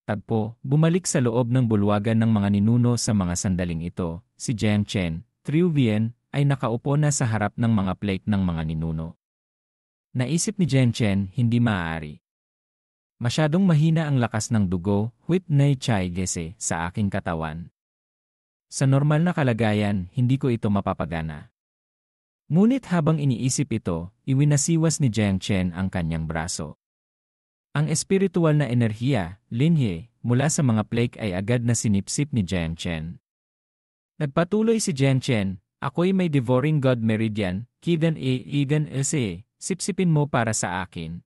Tagpo, bumalik sa loob ng bulwagan ng mga ninuno sa mga sandaling ito. Si Jiang Chen, Triuvian, ay nakaupo na sa harap ng mga plate ng mga ninuno. Naisip ni Jiang Chen, hindi maaari. Masyadong mahina ang lakas ng dugo, Huit Nei Chai Gese, sa aking katawan. Sa normal na kalagayan, hindi ko ito mapapagana. Ngunit habang iniisip ito, iwinasiwas ni Jiang Chen ang kanyang braso. Ang espiritual na enerhiya, linhe, mula sa mga plague ay agad na sinipsip ni Jiang Chen. Nagpatuloy si Jiang Chen, ako'y may devouring God meridian, kidan igan ese, sipsipin mo para sa akin.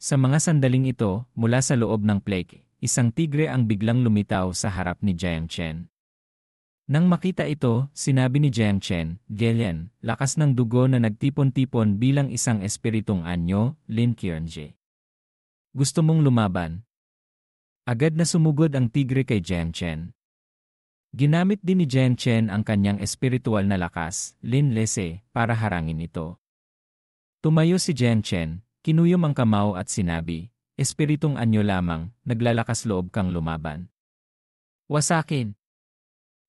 Sa mga sandaling ito, mula sa loob ng plague, isang tigre ang biglang lumitaw sa harap ni Jiang Chen. Nang makita ito, sinabi ni Jiang Chen, Gelian, lakas ng dugo na nagtipon-tipon bilang isang espiritong anyo, Lin Qianji. Gusto mong lumaban? Agad na sumugod ang tigre kay Jiang Chen. Ginamit din ni Jiang Chen ang kanyang espiritual na lakas, Lin Lese, para harangin ito. Tumayo si Jiang Chen, kinuyom ang kamao at sinabi, espiritong anyo lamang, naglalakas loob kang lumaban. Wasakin!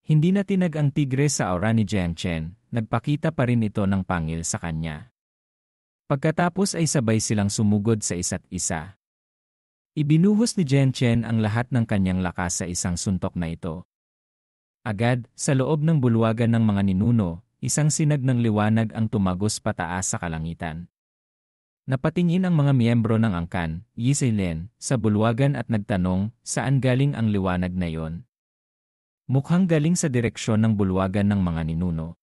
Hindi na tinag ang tigre sa aura ni Jiang Chen, nagpakita pa rin ito ng pangil sa kanya. Pagkatapos ay sabay silang sumugod sa isa't isa. Ibinuhos ni Jiang Chen ang lahat ng kanyang lakas sa isang suntok na ito. Agad, sa loob ng bulwagan ng mga ninuno, isang sinag ng liwanag ang tumagos pataas sa kalangitan. Napatingin ang mga miyembro ng angkan, Yi Zelen, sa bulwagan at nagtanong, saan galing ang liwanag na yon? Mukhang galing sa direksyon ng bulwagan ng mga ninuno.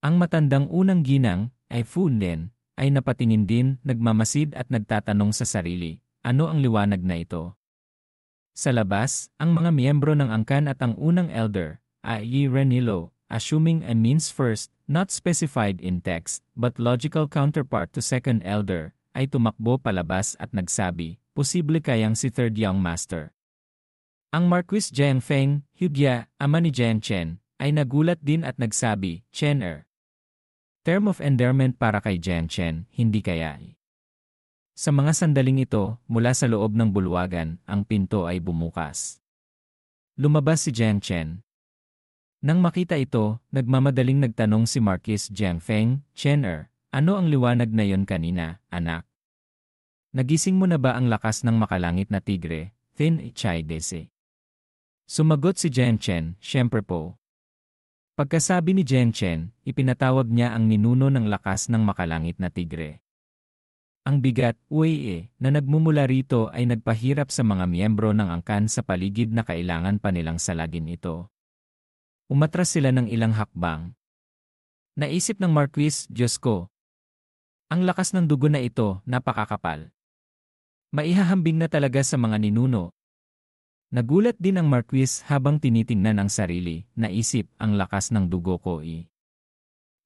Ang matandang unang ginang, ay Fu Nen, ay napatingin din, nagmamasid at nagtatanong sa sarili, ano ang liwanag na ito? Sa labas, ang mga miyembro ng angkan at ang unang elder, i.e. Renilo, assuming a means first, not specified in text, but logical counterpart to second elder, ay tumakbo palabas at nagsabi, posible kayang si third young master. Ang Marquis Jiang Feng, Hugya, ama ni Jiang Chen, ay nagulat din at nagsabi, Chen-er. Term of endearment para kay Jiang Chen, hindi kaya. Sa mga sandaling ito, mula sa loob ng bulwagan, ang pinto ay bumukas. Lumabas si Jiang Chen. Nang makita ito, nagmamadaling nagtanong si Marquis Jiang Feng, Chen-er, ano ang liwanag na yon kanina, anak? Nagising mo na ba ang lakas ng makalangit na tigre, Thin Chai Dese? Sumagot si Jiang Chen, siyempre po. Pagkasabi ni Jiang Chen, ipinatawag niya ang ninuno ng lakas ng makalangit na tigre. Ang bigat, Wei na nagmumula rito ay nagpahirap sa mga miyembro ng angkan sa paligid na kailangan pa nilang salagin ito. Umatras sila ng ilang hakbang. Naisip ng Marquis, Diyos ko. Ang lakas ng dugo na ito, napakakapal. Maihahambing na talaga sa mga ninuno. Nagulat din ang Marquis habang tinitingnan ang sarili, naisip ang lakas ng dugo ko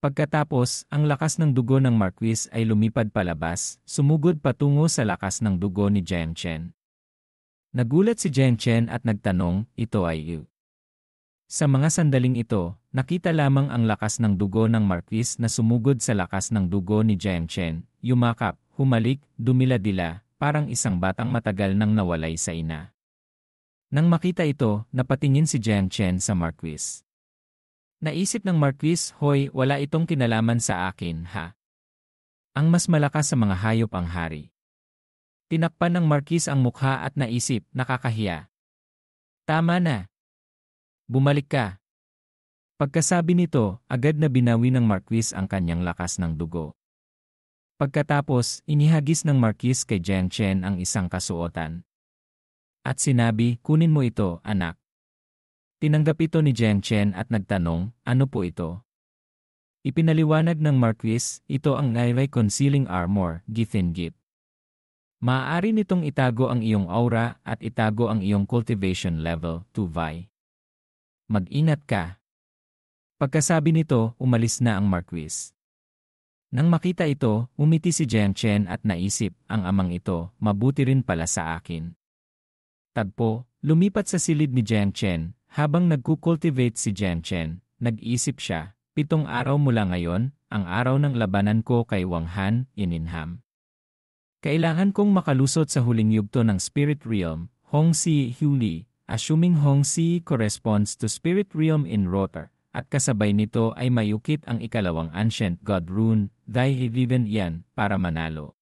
Pagkatapos, ang lakas ng dugo ng Marquis ay lumipad palabas, sumugod patungo sa lakas ng dugo ni Jiang Chen. Nagulat si Jiang Chen at nagtanong, ito ay you. Sa mga sandaling ito, nakita lamang ang lakas ng dugo ng Marquis na sumugod sa lakas ng dugo ni Jiang Chen, yumakap, humalik, dumila-dila, parang isang batang matagal nang nawalay sa ina. Nang makita ito, napatingin si Jiang Chen sa Marquis. Naisip ng Marquis, hoy, wala itong kinalaman sa akin, ha? Ang mas malakas sa mga hayop ang hari. Tinakpan ng Marquis ang mukha at naisip, nakakahiya. Tama na. Bumalik ka. Pagkasabi nito, agad na binawi ng Marquis ang kanyang lakas ng dugo. Pagkatapos, inihagis ng Marquis kay Jiang Chen ang isang kasuotan. At sinabi, kunin mo ito, anak. Tinanggap ito ni Jiang Chen at nagtanong, ano po ito? Ipinaliwanag ng Marquis, ito ang Nairai Concealing Armor, Githin Gip. Maaari nitong itago ang iyong aura at itago ang iyong cultivation level, 2 Vi. Mag-ingat ka. Pagkasabi nito, umalis na ang Marquis. Nang makita ito, umiti si Jiang Chen at naisip, ang amang ito, mabuti rin pala sa akin. Tagpo, lumipat sa silid ni Jiang Chen. Habang nagkukultivate si Jiang Chen, nag-isip siya, 7 araw mula ngayon, ang araw ng labanan ko kay Wang Han, Ininham. Kailangan kong makalusot sa huling yugto ng Spirit Realm, Hongxi Huli, assuming Hongxi corresponds to spirit realm in Rotor, at kasabay nito ay mayukit ang ikalawang ancient god rune, Dai Viven Yan, para manalo.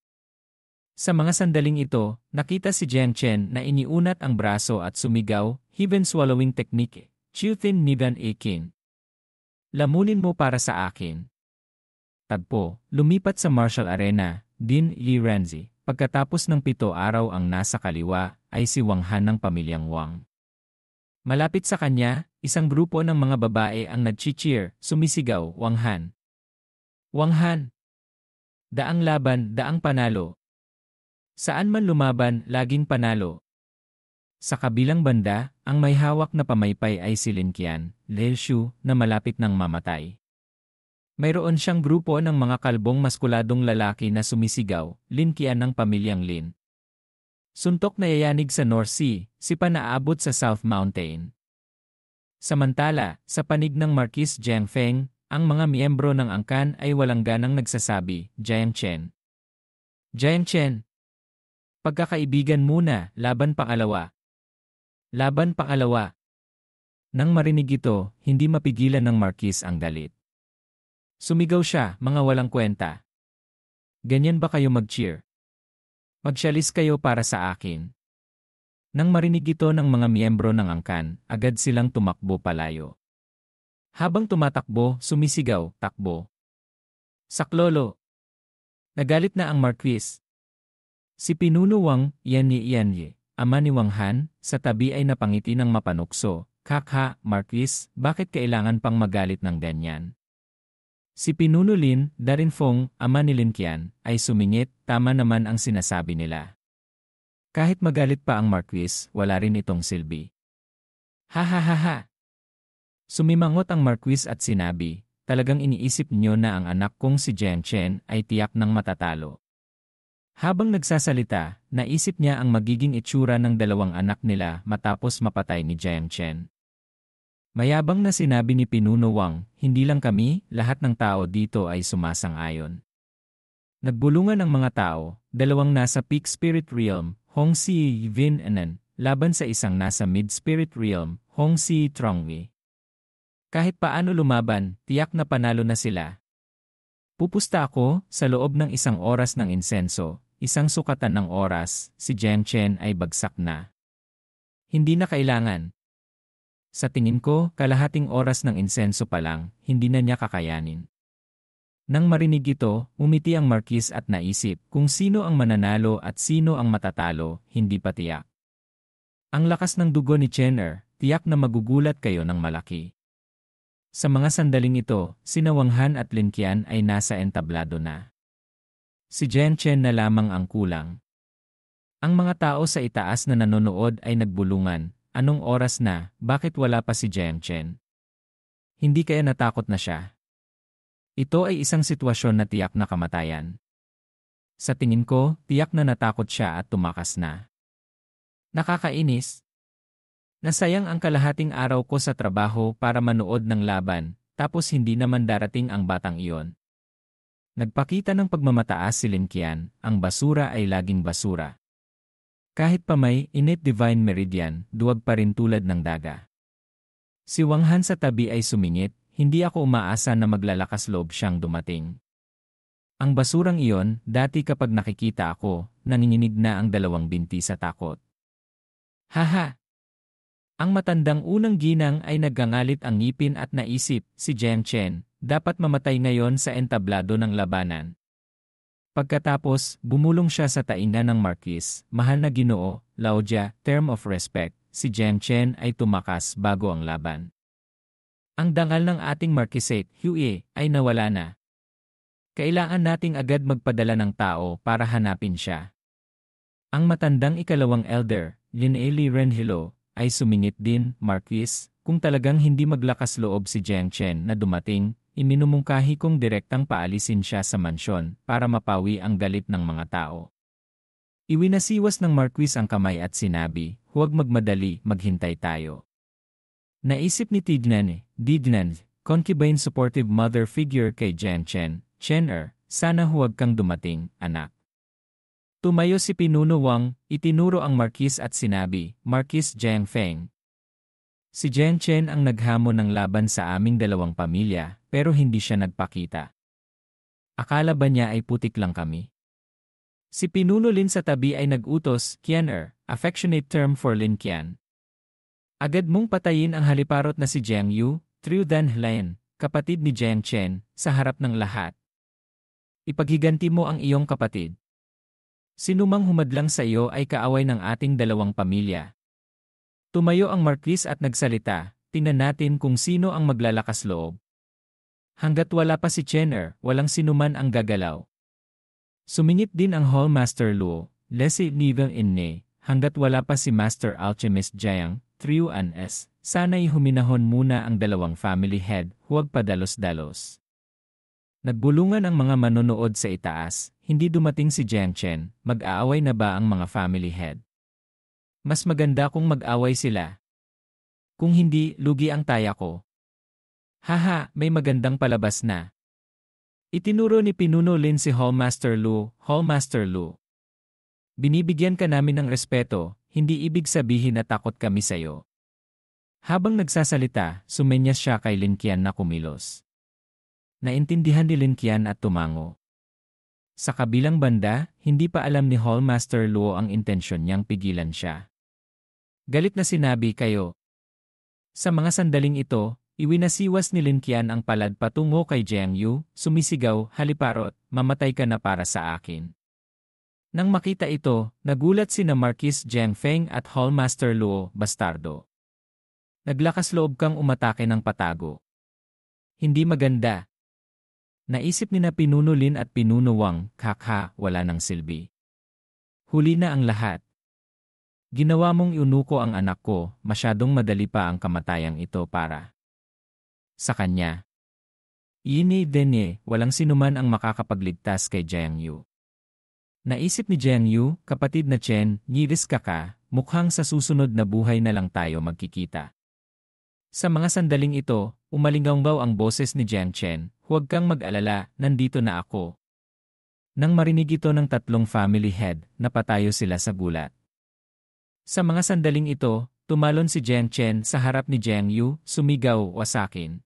Sa mga sandaling ito, nakita si Jiang Chen na iniunat ang braso at sumigaw, Heaven Swallowing Technique, Chiuthin Nivan Akin. Lamunin mo para sa akin. Tagpo, lumipat sa martial arena, Din Yi Renzi. Pagkatapos ng 7 araw ang nasa kaliwa, ay si Wang Han ng pamilyang Wang. Malapit sa kanya, isang grupo ng mga babae ang nag-cheer, sumisigaw, Wang Han. Wang Han! Daang laban, daang panalo. Saan man lumaban, laging panalo. Sa kabilang banda, ang may hawak na pamaypay ay si Lin Qian, Lei Shu, na malapit ng mamatay. Mayroon siyang grupo ng mga kalbong maskuladong lalaki na sumisigaw, Lin Qian ng pamilyang Lin. Suntok na yayanig sa North Sea, si panaabot sa South Mountain. Samantala, sa panig ng Marquis Jiang Feng, ang mga miyembro ng angkan ay walang ganang nagsasabi, Jiang Chen. Jiang Chen! Pagkakaibigan muna, laban pangalawa. Laban pangalawa. Nang marinig ito, hindi mapigilan ng Marquis ang galit. Sumigaw siya, mga walang kwenta. Ganyan ba kayo mag-cheer? Magsyalis kayo para sa akin. Nang marinig ito ng mga miyembro ng angkan, agad silang tumakbo palayo. Habang tumatakbo, sumisigaw, takbo. Saklolo! Nagalit na ang Marquis. Si Pinuno Wang Yanyi, ama ni Wang Han, sa tabi ay napangiti ng mapanukso. Kakha, Marquis, bakit kailangan pang magalit ng ganyan? Si Pinuno Lin Darinfong, ama ni Lin Qian, ay sumingit, tama naman ang sinasabi nila. Kahit magalit pa ang Marquis, wala rin itong silbi. Ha ha ha ha! Sumimangot ang Marquis at sinabi, talagang iniisip niyo na ang anak kong si Jiang Chen ay tiyak ng matatalo. Habang nagsasalita, naisip niya ang magiging itsura ng 2 anak nila matapos mapatay ni Jiang Chen. Mayabang na sinabi ni Pinuno Wang, hindi lang kami, lahat ng tao dito ay sumasang-ayon. Nagbulungan ang mga tao, 2 nasa peak spirit realm, Hongxi Vin Anan, laban sa isang nasa mid spirit realm, Hongxi Trongwi. Kahit paano lumaban, tiyak na panalo na sila. Pupusta ako, sa loob ng 1 oras ng insenso, 1 sukatan ng oras, si Jiang Chen ay bagsak na. Hindi na kailangan. Sa tingin ko, kalahating oras ng insenso pa lang, hindi na niya kakayanin. Nang marinig ito, umiti ang Marquis at naisip kung sino ang mananalo at sino ang matatalo, hindi pa tiyak. Ang lakas ng dugo ni Chen tiyak na magugulat kayo ng malaki. Sa mga sandaling ito, sina Wang Han at Lin Qian ay nasa entablado na. Si Jiang Chen na lamang ang kulang. Ang mga tao sa itaas na nanonood ay nagbulungan, anong oras na, bakit wala pa si Jiang Chen? Hindi kaya natakot na siya? Ito ay isang sitwasyon na tiyak na kamatayan. Sa tingin ko, tiyak na natakot siya at tumakas na. Nakakainis. Nasayang ang kalahating araw ko sa trabaho para manood ng laban, tapos hindi naman darating ang batang iyon. Nagpakita ng pagmamataas si Lin Qian, ang basura ay laging basura. Kahit pa may innate divine meridian, duwag pa rin tulad ng daga. Si Wang Han sa tabi ay sumingit, hindi ako umaasa na maglalakas loob siyang dumating. Ang basurang iyon, dati kapag nakikita ako, nanginginig na ang 2 binti sa takot. Haha! Ang matandang unang ginang ay naggangalit ang ngipin at naisip, si Jiang Chen, dapat mamatay ngayon sa entablado ng labanan. Pagkatapos, bumulong siya sa tainga ng Marquis, mahal na Ginoo, Laodia, term of respect, si Jiang Chen ay tumakas bago ang laban. Ang dangal ng ating Marquisate, Huey, ay nawala na. Kailangan nating agad magpadala ng tao para hanapin siya. Ang matandang ikalawang elder, Lin Renhilo, ay sumingit din, Marquis, kung talagang hindi maglakas loob si Jiang Chen na dumating, iminumungkahi kong direktang paalisin siya sa mansyon para mapawi ang galit ng mga tao. Iwinasiwas ng Marquis ang kamay at sinabi, huwag magmadali, maghintay tayo. Naisip ni Dignan, concubine supportive mother figure kay Jiang Chen, sana huwag kang dumating, anak. Tumayo si Pinuno Wang, itinuro ang Marquis at sinabi, Marquis Jiang Feng. Si Jiang Chen ang naghamon ng laban sa aming dalawang pamilya, pero hindi siya nagpakita. Akala ba niya ay putik lang kami? Si Pinuno Lin sa tabi ay nag-utos, Qianer, affectionate term for Lin Qian. Agad mong patayin ang haliparot na si Jiang Yu, Triu Dan Hlen, kapatid ni Jiang Chen, sa harap ng lahat. Ipaghiganti mo ang iyong kapatid. Sinumang humadlang sa iyo ay kaaway ng ating dalawang pamilya. Tumayo ang Marquis at nagsalita, tingnan natin kung sino ang maglalakas loob. Hanggat wala pa si Qianer, walang sinuman ang gagalaw. Sumingit din ang Hallmaster Luo, Leslie Nivel Inne, hanggat wala pa si Master Alchemist Jiang, Triu An S. Sana'y huminahon muna ang dalawang family head, huwag padalos-dalos. Nagbulungan ang mga manonood sa itaas, hindi dumating si Jiang Chen, mag-aaway na ba ang mga family head? Mas maganda kung mag-away sila. Kung hindi, lugi ang taya ko. Haha, may magandang palabas na. Itinuro ni Pinuno Lin si Hallmaster Lu, Hallmaster Lu. Binibigyan ka namin ng respeto, hindi ibig sabihin na takot kami sa'yo. Habang nagsasalita, sumenyas siya kay Lin Qian na kumilos. Naintindihan ni Lin Qian at tumango. Sa kabilang banda, hindi pa alam ni Hallmaster Luo ang intensyon niyang pigilan siya. Galit na sinabi kayo. Sa mga sandaling ito, iwinasiwas ni Lin Qian ang palad patungo kay Jiang Yu, sumisigaw, haliparot, mamatay ka na para sa akin. Nang makita ito, nagulat sina Marquis Jiang Feng at Hallmaster Luo, bastardo. Naglakas loob kang umatake ng patago. Hindi maganda. Naisip ni na Pinuno Lin at Pinuno Wang, kakha, wala ng silbi. Huli na ang lahat. Ginawa mong iunuko ang anak ko, masyadong madali pa ang kamatayang ito para sa kanya. Iini denye, walang sinuman ang makakapagligtas kay Jiang Yu. Naisip ni Jiang Yu, kapatid na Chen, ngiris ka, mukhang sa susunod na buhay na lang tayo magkikita. Sa mga sandaling ito, umalinggaw ang boses ni Jiang Chen, huwag kang mag-alala, nandito na ako. Nang marinig ito ng tatlong family head, napatayo sila sa gulat. Sa mga sandaling ito, tumalon si Jiang Chen sa harap ni Jiang Yu, sumigaw, wasakin.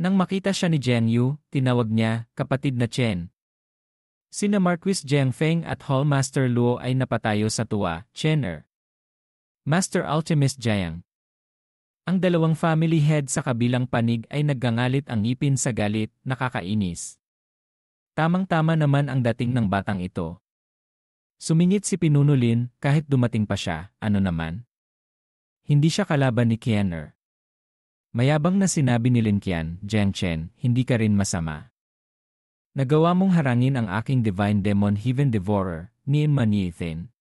Nang makita siya ni Jiang Yu, tinawag niya, kapatid na Chen. Sina Marquis Jiang Feng at Hallmaster Luo ay napatayo sa tuwa, Chener. Master Alchemist Jiang. Ang dalawang family head sa kabilang panig ay naggangalit ang ngipin sa galit, nakakainis. Tamang-tama naman ang dating ng batang ito. Sumingit si Pinuno Lin, kahit dumating pa siya, ano naman? Hindi siya kalaban ni Qianer. Mayabang na sinabi ni Lin Qian, Jiang Chen, hindi ka rin masama. Nagawa mong harangin ang aking divine demon Heaven Devourer, ni Manithin.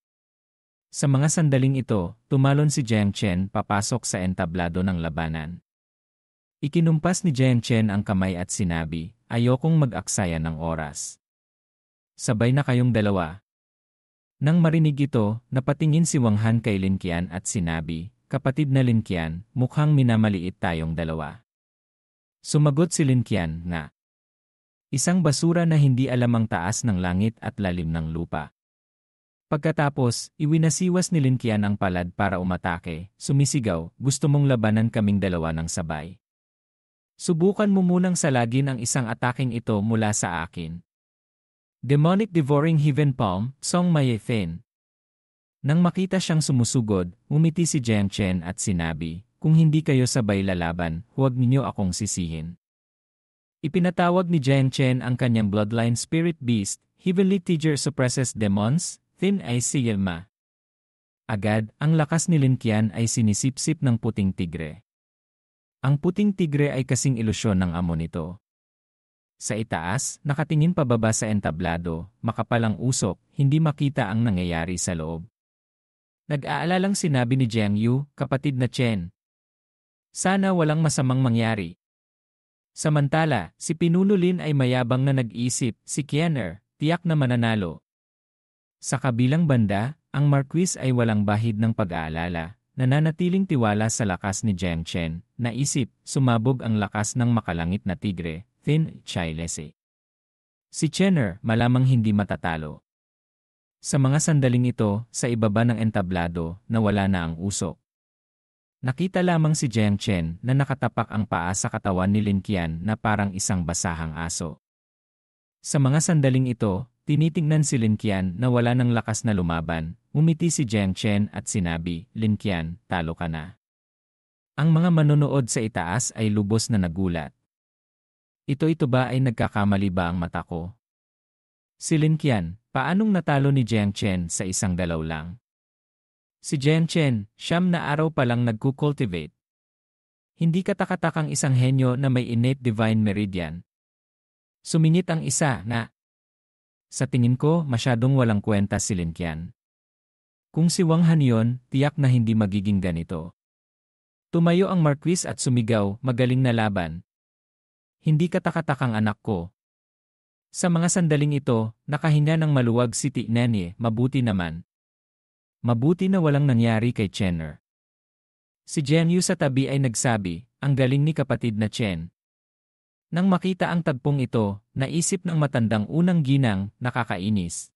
Sa mga sandaling ito, tumalon si Jiang Chen papasok sa entablado ng labanan. Ikinumpas ni Jiang Chen ang kamay at sinabi, ayokong mag-aksaya ng oras. Sabay na kayong dalawa. Nang marinig ito, napatingin si Wang Han kay Lin Qian at sinabi, kapatid na Lin Qian, mukhang minamaliit tayong dalawa. Sumagot si Lin Qian na, isang basura na hindi alam ang taas ng langit at lalim ng lupa. Pagkatapos, iwinasiwas ni Lin Qian ang palad para umatake, sumisigaw, gusto mong labanan kaming dalawa ng sabay. Subukan mo munang salagin ang isang ataking ito mula sa akin. Demonic Devouring Heaven Palm, Song Mayethen. Nang makita siyang sumusugod, umiti si Jiang Chen at sinabi, kung hindi kayo sabay lalaban, huwag ninyo akong sisihin. Ipinatawag ni Jiang Chen ang kanyang bloodline spirit beast, Heavenly Teacher suppresses demons, Thin ay si Yelma. Agad, ang lakas ni Lin Qian ay sinisipsip ng puting tigre. Ang puting tigre ay kasing ilusyon ng amo nito. Sa itaas, nakatingin pababa sa entablado, makapalang usok, hindi makita ang nangyayari sa loob. Nag-aalalang sinabi ni Jiang Yu, kapatid na Chen. Sana walang masamang mangyari. Samantala, si Pinuno Lin ay mayabang na nag-isip, si Qianer, tiyak na mananalo. Sa kabilang banda, ang Marquis ay walang bahid ng pag-aalala, nananatiling tiwala sa lakas ni Jiang Chen, naisip, sumabog ang lakas ng makalangit na tigre, Thin Chailese. Si Chener, malamang hindi matatalo. Sa mga sandaling ito, sa ibaba ng entablado, nawala na ang usok. Nakita lamang si Jiang Chen na nakatapak ang paa sa katawan ni Lin Qian na parang isang basahang aso. Sa mga sandaling ito, tinitingnan si Lin Qian na wala ng lakas na lumaban. Umiti si Jiang Chen at sinabi, "Lin Qian, talo ka na." Ang mga manonood sa itaas ay lubos na nagulat. Ito ba ay nagkakamali ba ang mata ko? Si Lin Qian, paanong natalo ni Jiang Chen sa isang galaw lang? Si Jiang Chen, 9 na araw pa lang nagkukultivate. Hindi katakatakang isang henyo na may innate divine meridian. Sumingit ang isa na, sa tingin ko, masyadong walang kwenta si Lin Qian. Kung si Wang Han yon, tiyak na hindi magiging ganito. Tumayo ang Marquis at sumigaw, "Magaling na laban. Hindi katakatakang anak ko." Sa mga sandaling ito, nakahinga ng maluwag si Ti Nanye, mabuti naman. Mabuti na walang nangyari kay Chenner. Si Jiang Yu sa tabi ay nagsabi, "Ang galing ni kapatid na Chen." Nang makita ang tagpong ito, naisip ng matandang unang ginang, nakakainis.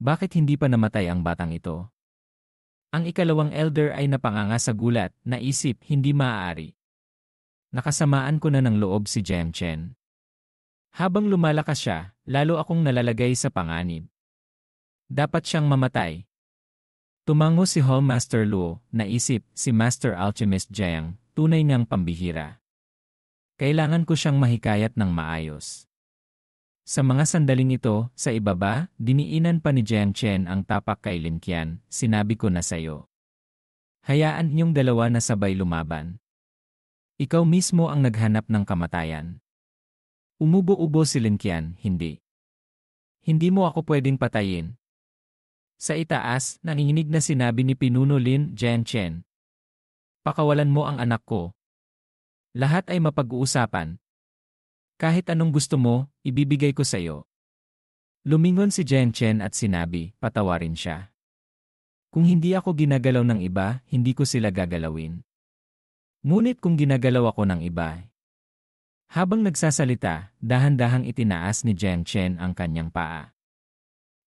Bakit hindi pa namatay ang batang ito? Ang ikalawang elder ay napanganga sa gulat, naisip hindi maaari. Nakasamaan ko na ng loob si Jiang Chen. Habang lumalakas siya, lalo akong nalalagay sa panganib. Dapat siyang mamatay. Tumango si Hallmaster Luo, naisip si Master Alchemist Jiang, tunay ngang pambihira. Kailangan ko siyang mahikayat ng maayos. Sa mga sandaling ito, sa ibaba, diniinan pa ni Jiang Chen ang tapak kay Lin Qian, "Sinabi ko na sayo. Hayaan niyong dalawa na sabay lumaban. Ikaw mismo ang naghanap ng kamatayan." Umubo-ubo si Lin Qian, "Hindi. Hindi mo ako pwedeng patayin." Sa itaas, nanginginig na sinabi ni Pinuno Lin Jiang Chen, "Pakawalan mo ang anak ko. Lahat ay mapag-uusapan. Kahit anong gusto mo, ibibigay ko sa iyo." Lumingon si Jiang Chen at sinabi, "Patawarin siya. Kung hindi ako ginagalaw ng iba, hindi ko sila gagalawin. Ngunit kung ginagalaw ako ng iba." Habang nagsasalita, dahan-dahang itinaas ni Jiang Chen ang kanyang paa.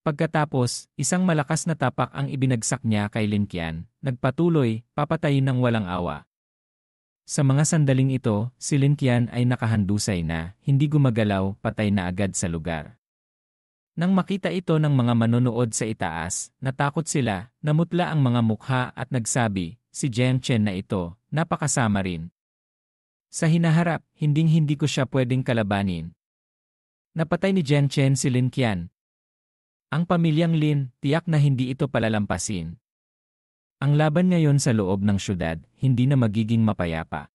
Pagkatapos, isang malakas na tapak ang ibinagsak niya kay Lin Qian, nagpatuloy, papatayin ng walang awa. Sa mga sandaling ito, si Lin Qian ay nakahandusay na, hindi gumagalaw, patay na agad sa lugar. Nang makita ito ng mga manonood sa itaas, natakot sila, namutla ang mga mukha at nagsabi, "Si Jiang Chen na ito, napakasama rin. Sa hinaharap, hinding-hindi ko siya pwedeng kalabanin." Napatay ni Jiang Chen si Lin Qian. Ang pamilyang Lin, tiyak na hindi ito palalampasin. Ang laban ngayon sa loob ng syudad, hindi na magiging mapayapa.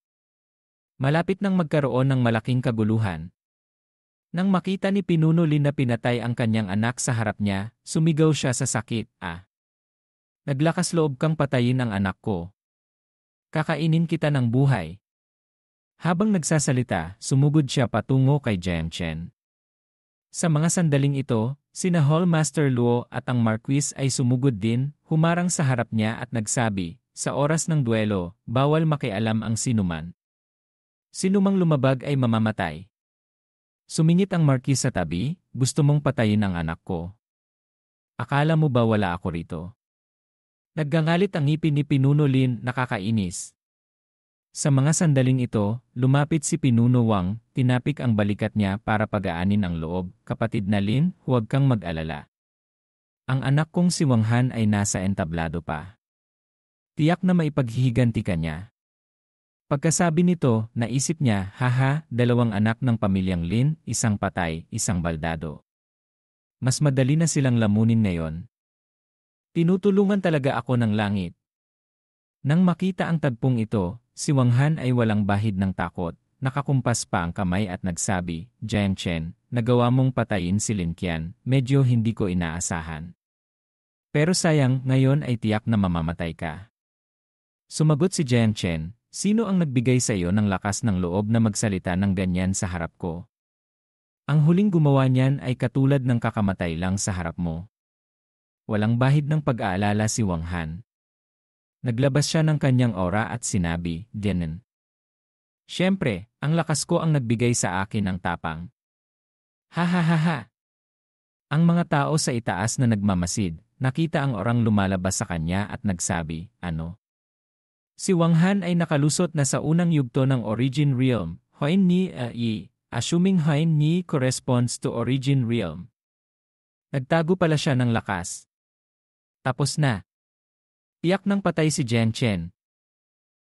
Malapit nang magkaroon ng malaking kaguluhan. Nang makita ni Pinuno Lin na pinatay ang kanyang anak sa harap niya, sumigaw siya sa sakit, "Naglakas loob kang patayin ang anak ko. Kakainin kita ng buhay." Habang nagsasalita, sumugod siya patungo kay Jiang Chen. Sa mga sandaling ito, sina Hallmaster Luo at ang Marquis ay sumugod din, humarang sa harap niya at nagsabi, "Sa oras ng duelo, bawal makialam ang sinuman. Sinumang lumabag ay mamamatay." Sumingit ang Marquis sa tabi, "Gusto mong patayin ang anak ko? Akala mo ba wala ako rito?" Naggangalit ang ngipin ni Pinuno Lin, nakakainis. Sa mga sandaling ito, lumapit si Pinuno Wang, tinapik ang balikat niya para pagaanin ang loob, "Kapatid na Lin, huwag kang mag-alala. Ang anak kong si Wang Han ay nasa entablado pa. Tiyak na maipaghihiganti ka niya." Pagkasabi nito, naisip niya, "Haha, 2 anak ng pamilyang Lin, isang patay, isang baldado. Mas madali na silang lamunin ngayon. Tinutulungan talaga ako ng langit." Nang makita ang tagpong ito, si Wang Han ay walang bahid ng takot, nakakumpas pa ang kamay at nagsabi, "Jiang Chen, nagawa mong patayin si Lin Qian, medyo hindi ko inaasahan. Pero sayang, ngayon ay tiyak na mamamatay ka." Sumagot si Jiang Chen, "Sino ang nagbigay sa iyo ng lakas ng loob na magsalita ng ganyan sa harap ko? Ang huling gumawa niyan ay katulad ng kakamatay lang sa harap mo." Walang bahid ng pag-aalala si Wang Han. Naglabas siya ng kanyang aura at sinabi, "Dianen. Siyempre, ang lakas ko ang nagbigay sa akin ng tapang. Ha ha ha ha." Ang mga tao sa itaas na nagmamasid, nakita ang orang lumalabas sa kanya at nagsabi, ano? Si Wang Han ay nakalusot na sa unang yugto ng Origin Realm, Huayin Ni Yi, assuming Huayin Ni corresponds to Origin Realm. Nagtago pala siya ng lakas. Tapos na. Tiyak ng patay si Jian Chen.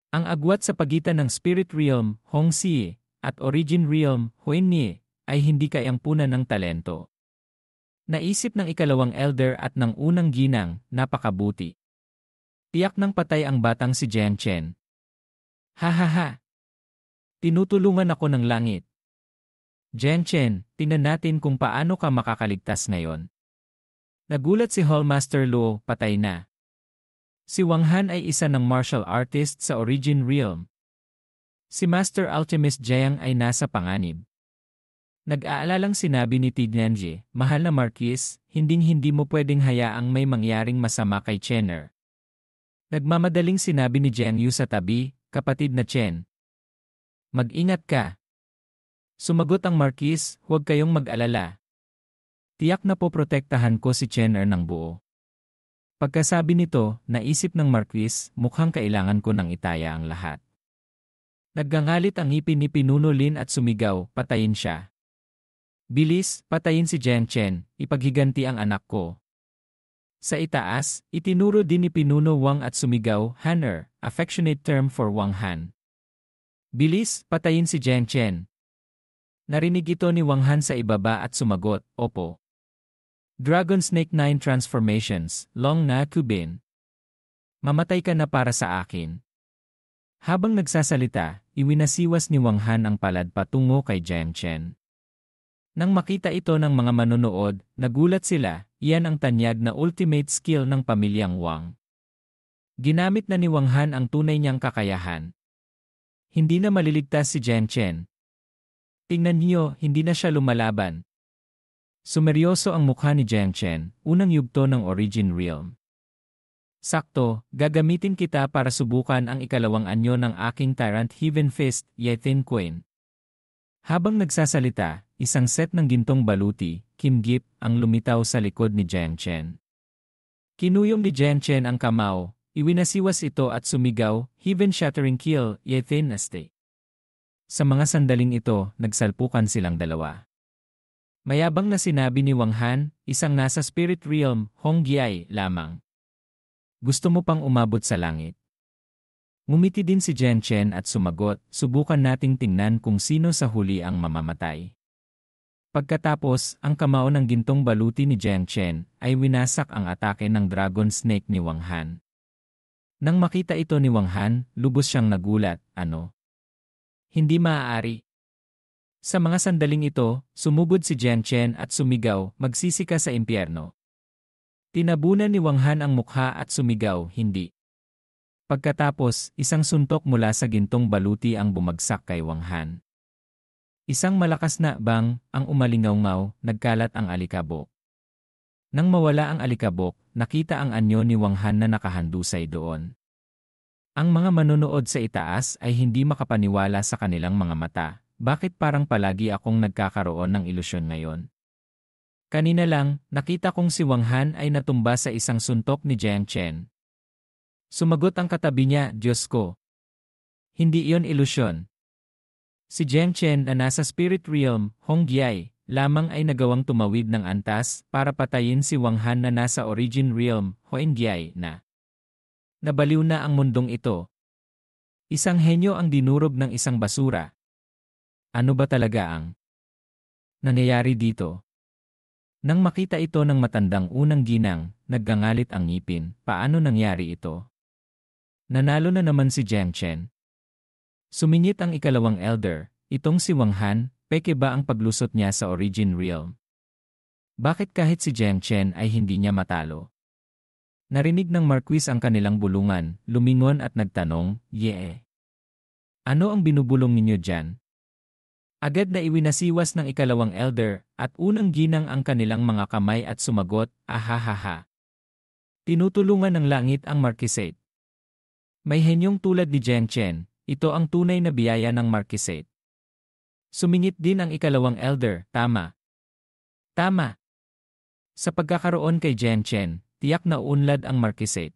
Ang agwat sa pagitan ng Spirit Realm, Hong Xi, at Origin Realm, Huayin Ni, ay hindi kayang-punan ng talento. Naisip ng ikalawang elder at ng unang ginang, napakabuti. Tiyak ng patay ang batang si Jian Chen. Ha ha ha. Tinutulungan ako ng langit. Jian Chen, tingnan natin kung paano ka makakaligtas ngayon. Nagulat si Hallmaster Luo, patay na. Si Wang Han ay isa ng martial artist sa Origin Realm. Si Master Alchemist Jiang ay nasa panganib. Nag-aalalang sinabi ni Tianji, mahal na Marquis, hinding-hindi mo pwedeng hayaang may mangyaring masama kay Chenner. Nagmamadaling sinabi ni Jiang Yu sa tabi, kapatid na Chen. Mag-ingat ka. Sumagot ang Marquis, huwag kayong mag-alala. Tiyak na poprotektahan ko si Chenner ng buo. Pagkasabi nito, naisip ng Marquis, mukhang kailangan ko nang itaya ang lahat. Naggangalit ang ngipin ni Pinuno Lin at sumigaw, patayin siya. Bilis, patayin si Jian Chen, ipaghiganti ang anak ko. Sa itaas, itinuro din ni Pinuno Wang at sumigaw, Hanner, affectionate term for Wang Han. Bilis, patayin si Jian Chen. Narinig ito ni Wang Han sa ibaba at sumagot, opo. Dragon Snake 9 Transformations, Long Na Kubin. Mamatay ka na para sa akin. Habang nagsasalita, iwinasiwas ni Wang Han ang palad patungo kay Jian Chen. Nang makita ito ng mga manonood, nagulat sila, iyan ang tanyag na ultimate skill ng pamilyang Wang. Ginamit na ni Wang Han ang tunay niyang kakayahan. Hindi na maliligtas si Jian Chen. Tingnan niyo, hindi na siya lumalaban. Sumeryoso ang mukha ni Jian Chen, unang yugto ng Origin Realm. Sakto, gagamitin kita para subukan ang ikalawang anyo ng aking Tyrant Heaven Fist, Yethin Queen. Habang nagsasalita, isang set ng gintong baluti, Kim Gip, ang lumitaw sa likod ni Jian Chen. Kinuyong ni Jian Chen ang kamao, iwinasiwas ito at sumigaw, Heaven Shattering Kill, Yethin Aste. Sa mga sandaling ito, nagsalpukan silang dalawa. Mayabang na sinabi ni Wang Han, isang nasa Spirit Realm, Hong Giai lamang. Gusto mo pang umabot sa langit? Ngumiti din si Jian Chen at sumagot, subukan nating tingnan kung sino sa huli ang mamamatay. Pagkatapos, ang kamao ng gintong baluti ni Jian Chen ay winasak ang atake ng Dragon Snake ni Wang Han. Nang makita ito ni Wang Han, lubos siyang nagulat, ano? Hindi maaari. Sa mga sandaling ito, sumugod si Jian Chen at sumigaw, magsisi ka sa impyerno. Tinabunan ni Wang Han ang mukha at sumigaw, hindi. Pagkatapos, isang suntok mula sa gintong baluti ang bumagsak kay Wang Han. Isang malakas na bang ang umalingaw-ngaw, nagkalat ang alikabok. Nang mawala ang alikabok, nakita ang anyo ni Wang Han na nakahandusay doon. Ang mga manonood sa itaas ay hindi makapaniwala sa kanilang mga mata. Bakit parang palagi akong nagkakaroon ng ilusyon ngayon? Kanina lang, nakita kong si Wang Han ay natumba sa isang suntok ni Jian Chen. Sumagot ang katabi niya, Diyos ko. Hindi iyon ilusyon. Si Jian Chen na nasa Spirit Realm, Hong Giai, lamang ay nagawang tumawid ng antas para patayin si Wang Han na nasa Origin Realm, Huayin Giai na. Nabaliw na ang mundong ito. Isang henyo ang dinurog ng isang basura. Ano ba talaga ang nangyayari dito? Nang makita ito ng matandang unang ginang, naggangalit ang ngipin, paano nangyari ito? Nanalo na naman si Jian Chen. Sumingit ang ikalawang elder, itong si Wang Han, peke ba ang paglusot niya sa Origin Realm? Bakit kahit si Jian Chen ay hindi niya matalo? Narinig ng Marquis ang kanilang bulungan, lumingon at nagtanong, Yee. Ano ang binubulong ninyo dyan? Agad na iwinasiwas ng ikalawang elder at unang ginang ang kanilang mga kamay at sumagot, ahahaha. Tinutulungan ng langit ang Marquisate. May henyong tulad ni Jian Chen, ito ang tunay na biyaya ng Marquisate. Sumingit din ang ikalawang elder, tama. Tama. Sa pagkakaroon kay Jiang Chen, tiyak na unlad ang Marquisate.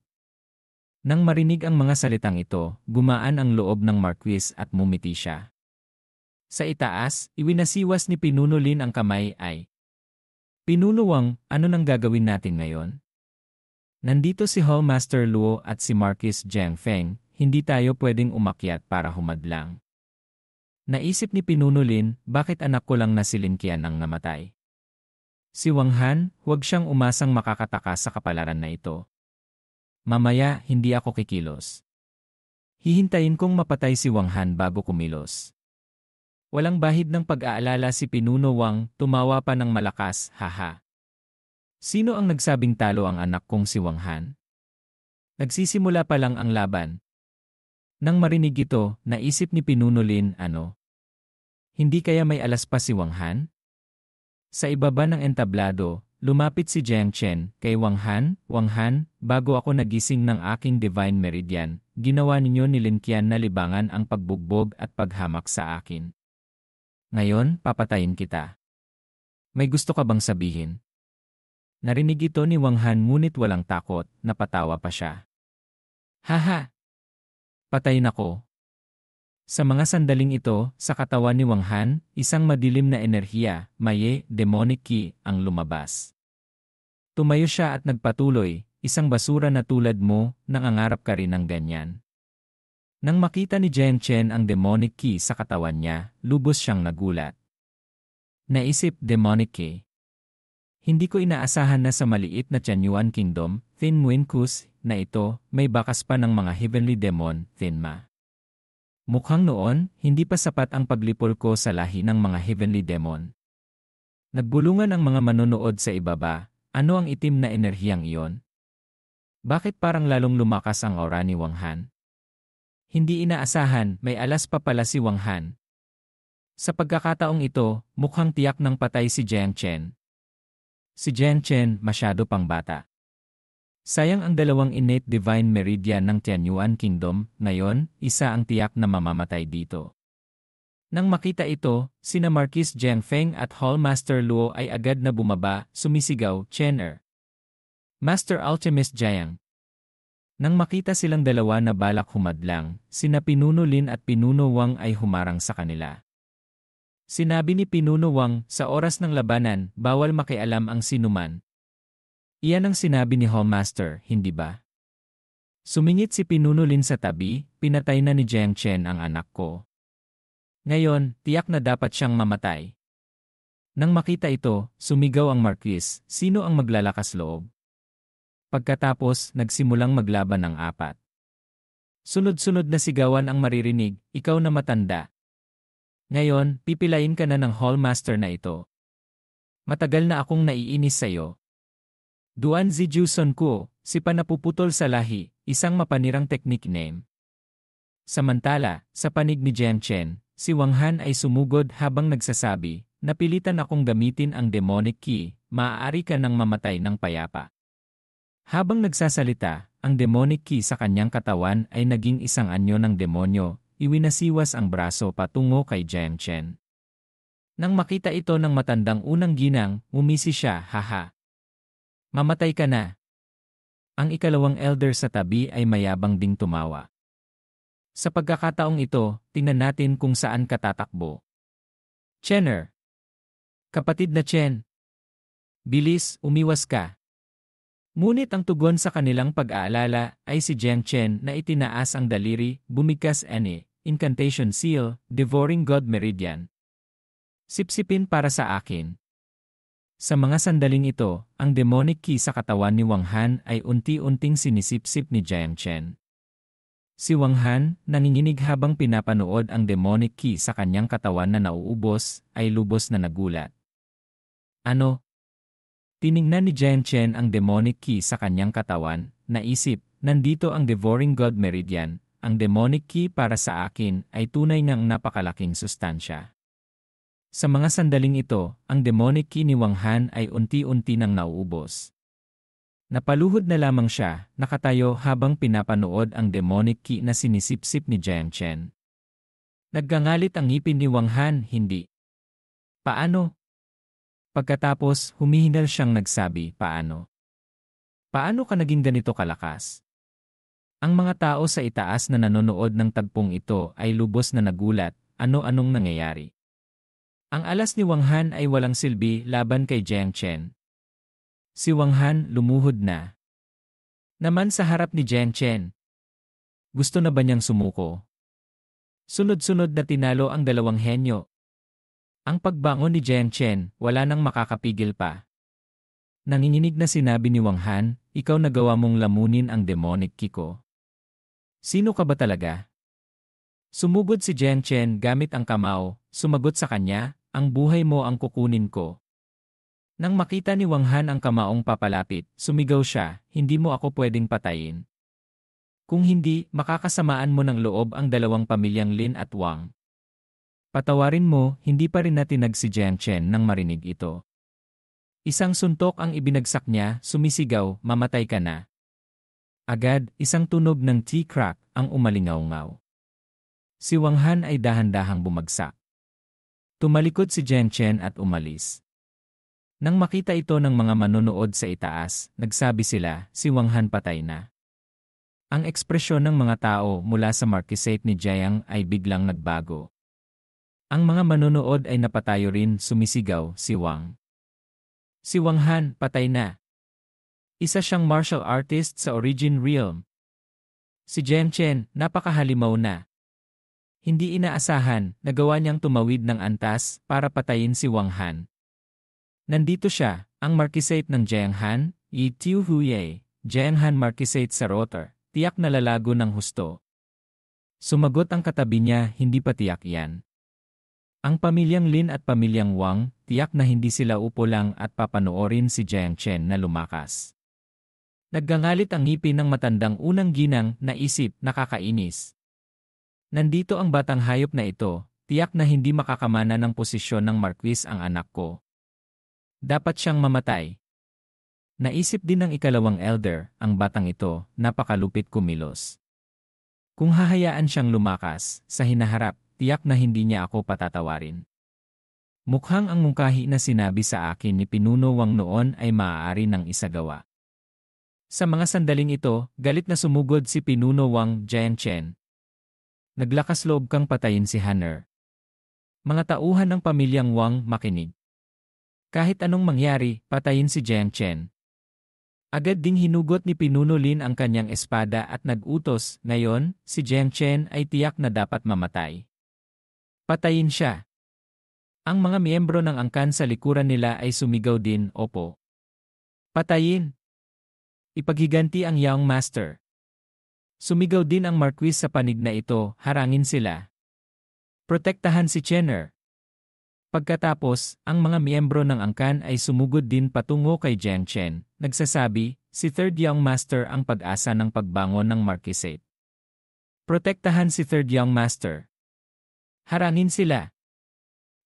Nang marinig ang mga salitang ito, gumaan ang loob ng Marquis at mumiti siya. Sa itaas, iwinasiwas ni Pinuno Lin ang kamay ay, "Pinuno Wang, ano nang gagawin natin ngayon? Nandito si Hallmaster Luo at si Marquis Jiang Feng, hindi tayo pwedeng umakyat para humadlang." Naisip ni Pinuno Lin, bakit anak ko lang na si Lin Qian ang namatay? Si Wang Han, huwag siyang umasang makakatakas sa kapalaran na ito. Mamaya, hindi ako kikilos. Hihintayin kong mapatay si Wang Han bago kumilos. Walang bahid ng pag-aalala si Pinuno Wang, tumawa pa ng malakas, haha. Sino ang nagsabing talo ang anak kong si Wang Han? Nagsisimula pa lang ang laban. Nang marinig ito, naisip ni Pinuno Lin, ano? Hindi kaya may alas pa si Wang Han? Sa ibaba ng entablado, lumapit si Jiang Chen kay Wang Han, "Wang Han, bago ako nagising ng aking Divine Meridian, ginawa ninyo ni Lin Qian na libangan ang pagbugbog at paghamak sa akin. Ngayon, papatayin kita. May gusto ka bang sabihin?" Narinig ito ni Wang Han ngunit walang takot, napatawa pa siya. "Haha! Patayin ako." Sa mga sandaling ito, sa katawan ni Wang Han, isang madilim na enerhiya, maye, demonic ki, ang lumabas. Tumayo siya at nagpatuloy, "Isang basura na tulad mo, nangangarap ka rin ng ganyan." Nang makita ni Jiang Chen ang demonic ki sa katawan niya, lubos siyang nagulat. Naisip, demonic ki. Hindi ko inaasahan na sa maliit na Tianyuan Kingdom, Thin Muin Kus, na ito, may bakas pa ng mga heavenly demon, Thin Ma. Mukhang noon, hindi pa sapat ang paglipol ko sa lahi ng mga heavenly demon. Nagbulungan ang mga manonood sa ibaba, ano ang itim na enerhiyang iyon? Bakit parang lalong lumakas ang aura ni Wang Han? Hindi inaasahan, may alas pa pala si Wang Han. Sa pagkakataong ito, mukhang tiyak ng patay si Jiang Chen. Si Jiang Chen, masyado pang bata. Sayang ang dalawang innate divine meridian ng Tianyuan Kingdom, ngayon, isa ang tiyak na mamamatay dito. Nang makita ito, sina Marquis Jiang Feng at Hallmaster Luo ay agad na bumaba, sumisigaw, "Chener! Master Alchemist Jiang!" Nang makita silang dalawa na balak humadlang, sina Pinuno Lin at Pinuno Wang ay humarang sa kanila. Sinabi ni Pinuno Wang, "Sa oras ng labanan, bawal makialam ang sinuman." Iyan ang sinabi ni Hallmaster, hindi ba? Sumingit si Pinuno Lin sa tabi, "Pinatay na ni Jiang Chen ang anak ko. Ngayon, tiyak na dapat siyang mamatay." Nang makita ito, sumigaw ang Marquis, "Sino ang maglalakas loob?" Pagkatapos, nagsimulang maglaban ng apat. Sunod-sunod na sigawan ang maririnig, "Ikaw na matanda. Ngayon, pipilain ka na ng Hallmaster na ito. Matagal na akong naiinis sa'yo. Duan Zijuson ko, si panapuputol sa lahi, isang mapanirang technique name." Samantala, sa panig ni Jiang Chen, si Wang Han ay sumugod habang nagsasabi, "Napilitan akong gamitin ang demonic ki, maaari ka nang mamatay ng payapa." Habang nagsasalita, ang demonic ki sa kanyang katawan ay naging isang anyo ng demonyo, iwinasiwas ang braso patungo kay Jiang Chen. Nang makita ito ng matandang unang ginang, umisi siya, "Haha! Mamatay ka na." Ang ikalawang elder sa tabi ay mayabang ding tumawa. Sa pagkakataong ito, tingnan natin kung saan ka tatakbo. "Chener! Kapatid na Chen! Bilis, umiwas ka." Ngunit ang tugon sa kanilang pag-aalala ay si Jiang Chen na itinaas ang daliri, bumigkas incantation seal, devouring God meridian. "Sipsipin para sa akin." Sa mga sandaling ito, ang demonic ki sa katawan ni Wang Han ay unti-unting sinisipsip ni Jiang Chen. Si Wang Han, nanginginig habang pinapanood ang demonic ki sa kanyang katawan na nauubos, ay lubos na nagulat. Ano? Tiningnan ni Jiang Chen ang demonic ki sa kanyang katawan, naisip, nandito ang Devouring God Meridian, ang demonic ki para sa akin ay tunay ngang napakalaking sustansya. Sa mga sandaling ito, ang demonic ki ni Wang Han ay unti-unti nang nauubos. Napaluhod na lamang siya, nakatayo habang pinapanood ang demonic ki na sinisipsip ni Jiang Chen. Naggangalit ang ngipin ni Wang Han, "Hindi. Paano? Pagkatapos, humihingal siyang nagsabi, paano? Paano ka naging ganito kalakas? Ang mga tao sa itaas na nanonood ng tagpong ito ay lubos na nagulat, ano-anong nangyayari. Ang alas ni Wang Han ay walang silbi laban kay Jiang Chen. Si Wang Han lumuhod na. Naman sa harap ni Jiang Chen. Gusto na ba niyang sumuko? Sunod-sunod na tinalo ang dalawang henyo. Ang pagbangon ni Jiang Chen, wala nang makakapigil pa. Nanginginig na sinabi ni Wang Han, ikaw nagawa mong lamunin ang demonic ki ko. Sino ka ba talaga? Sumugod si Jiang Chen gamit ang kamao, sumagot sa kanya, ang buhay mo ang kukunin ko. Nang makita ni Wang Han ang kamaong papalapit, sumigaw siya, hindi mo ako pwedeng patayin. Kung hindi, makakasamaan mo ng loob ang dalawang pamilyang Lin at Wang. Patawarin mo, hindi pa rin natinag si Jiang Chen nang marinig ito. Isang suntok ang ibinagsak niya, sumisigaw, mamatay ka na. Agad, isang tunog ng tea-crack ang umalingaw-ngaw. Si Wang Han ay dahan-dahang bumagsak. Tumalikod si Jiang Chen at umalis. Nang makita ito ng mga manonood sa itaas, nagsabi sila, si Wang Han patay na. Ang ekspresyon ng mga tao mula sa marquisate ni Jiang ay biglang nagbago. Ang mga manonood ay napatayo rin, sumisigaw, si Wang. Si Wang Han, patay na. Isa siyang martial artist sa Origin Realm. Si Jiang Chen, napakahalimaw na. Hindi inaasahan, nagawa niyang tumawid ng antas para patayin si Wang Han. Nandito siya, ang marquisate ng Jiang Han, Yi Tiu Huye, Jiang Han Marquisate sa Rotor, tiyak na lalago ng husto. Sumagot ang katabi niya, hindi pa tiyak yan. Ang pamilyang Lin at pamilyang Wang, tiyak na hindi sila upo lang at papanoorin si Jiang Chen na lumakas. Naggangalit ang ngipin ng matandang unang ginang, naisip, nakakainis. Nandito ang batang hayop na ito, tiyak na hindi makakamana ng posisyon ng Marquis ang anak ko. Dapat siyang mamatay. Naisip din ng ikalawang elder, ang batang ito, napakalupit kumilos. Kung hahayaan siyang lumakas, sa hinaharap, tiyak na hindi niya ako patatawarin. Mukhang ang mungkahi na sinabi sa akin ni Pinuno Wang noon ay maaari ng isagawa. Sa mga sandaling ito, galit na sumugod si Pinuno Wang Jiang Chen. Naglakas loob kang patayin si Hanner. Mga tauhan ng pamilyang Wang makinig. Kahit anong mangyari, patayin si Jiang Chen. Agad ding hinugot ni Pinuno Lin ang kanyang espada at nag-utos, ngayon, si Jiang Chen ay tiyak na dapat mamatay. Patayin siya. Ang mga miyembro ng angkan sa likuran nila ay sumigaw din, opo. Patayin. Ipaghiganti ang Young Master. Sumigaw din ang Marquis sa panig na ito, harangin sila. Protektahan si Chenner. Pagkatapos, ang mga miyembro ng angkan ay sumugod din patungo kay Jiang Chen, nagsasabi, si Third Young Master ang pag-asa ng pagbangon ng Marquisate. Protektahan si Third Young Master. Harangin sila.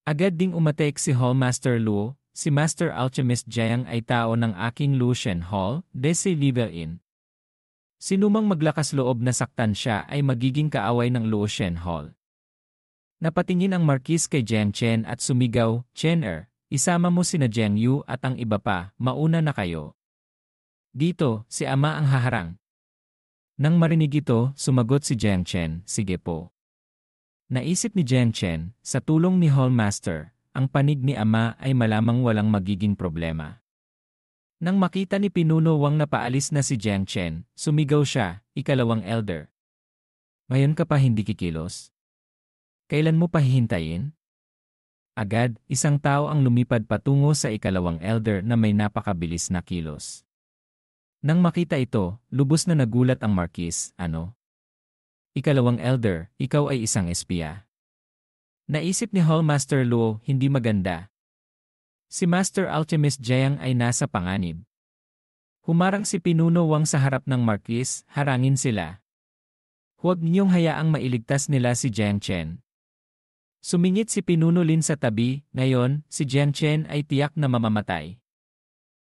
Agad ding umatek si Hallmaster Luo, si Master Alchemist Jiang ay tao ng aking Lucian Hall, Desi Level In. Sinumang maglakas loob na saktan siya ay magiging kaaway ng Lucian Hall. Napatingin ang Marquis kay Jiang Chen at sumigaw, Chenner, isama mo sina Jiang Yu at ang iba pa, mauna na kayo. Dito, si ama ang haharang. Nang marinig ito, sumagot si Jiang Chen, sige po. Naisip ni Jiang Chen, sa tulong ni Hallmaster, ang panig ni ama ay malamang walang magiging problema. Nang makita ni Pinuno Wang na paalis na si Jiang Chen, sumigaw siya, ikalawang elder. Ngayon ka pa hindi kikilos? Kailan mo pa hihintayin? Agad, isang tao ang lumipad patungo sa ikalawang elder na may napakabilis na kilos. Nang makita ito, lubos na nagulat ang Marquis, ano? Ikalawang elder, ikaw ay isang espiya. Naisip ni Hallmaster Luo, hindi maganda. Si Master Alchemist Jiang ay nasa panganib. Humarang si Pinuno Wang sa harap ng Marquis, harangin sila. Huwag niyong hayaang mailigtas nila si Jiang Chen. Sumingit si Pinuno Lin sa tabi, ngayon, si Jiang Chen ay tiyak na mamamatay.